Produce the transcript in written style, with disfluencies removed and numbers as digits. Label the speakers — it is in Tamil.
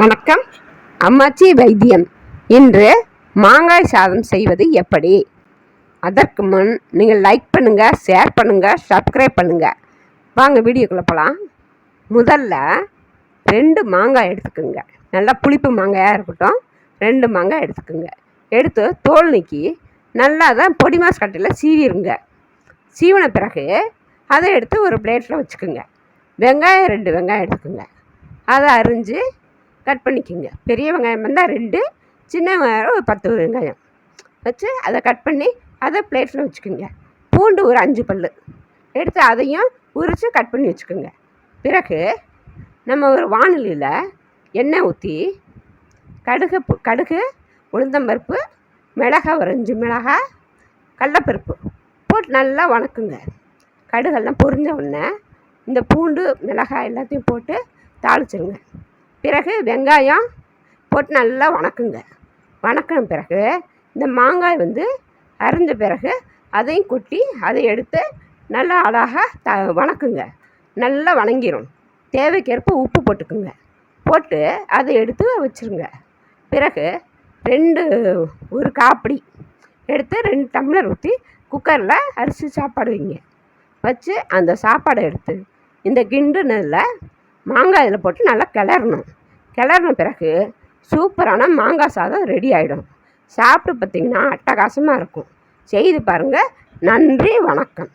Speaker 1: வணக்கம். அம்மாச்சி வைத்தியம். இன்று மாங்காய் சாதம் செய்வது எப்படி? அதற்கு முன் நீங்கள் லைக் பண்ணுங்கள், ஷேர் பண்ணுங்கள், சப்ஸ்கிரைப் பண்ணுங்கள். வாங்க வீடியோக்குள்ளே போகலாம். முதல்ல 2 மாங்காய் எடுத்துக்கோங்க. நல்லா புளிப்பு மாங்காயாக இருக்கட்டும். 2 மாங்காய் எடுத்துக்கோங்க. எடுத்து தோல் நீக்கி நல்லா தான் பொடி மாஸ் கட்டையில் சீவிடுங்க. சீவின பிறகு அதை எடுத்து ஒரு பிளேட்டில் வச்சுக்கோங்க. வெங்காயம் 2 வெங்காயம் எடுத்துக்கோங்க. அதை அரிஞ்சு கட் பண்ணிக்கோங்க. பெரிய வெங்காயம் வந்தால் 2, சின்ன வெங்காயம் ஒரு 10 வெங்காயம் வச்சு அதை கட் பண்ணி அதை பிளேட்டில் வச்சுக்கோங்க. பூண்டு ஒரு 5 பல் எடுத்து அதையும் உரித்து கட் பண்ணி வச்சுக்கோங்க. பிறகு நம்ம ஒரு வாணலியில் எண்ணெய் ஊற்றி கடுகு, உளுந்தம்பருப்பு, மிளகாய் ஒரு 5 மிளகாய், கடலப்பருப்பு போட்டு நல்லா வணக்குங்க. கடுகெல்லாம் பொரிஞ்ச உடனே இந்த பூண்டு, மிளகாய் எல்லாத்தையும் போட்டு தாளிச்சிருங்க. பிறகு வெங்காயம் போட்டு நல்லா வணக்குங்க. வணக்கின பிறகு இந்த மாங்காய் அரிஞ்ச பிறகு அதையும் கொட்டி அதை எடுத்து நல்லா அழகாக வணக்குங்க. நல்லா வணங்கிடும். தேவைக்கேற்ப உப்பு போட்டுக்குங்க. போட்டு அதை எடுத்து வச்சுருங்க. பிறகு ஒரு காப்படி எடுத்து 2 டம்ளர் ஊற்றி குக்கரில் அரிசி சாப்பாடு வைங்க. வச்சு அந்த சாப்பாடை எடுத்து இந்த கிண்டுனில் மாங்காய் இதில் போட்டு நல்லா கிளறின பிறகு சூப்பரான மாங்காய் சாதம் ரெடி ஆகிடும். சாப்பிட்டு பார்த்திங்கன்னா அட்டகாசமாக இருக்கும். செய்து பாருங்கள். நன்றி, வணக்கம்.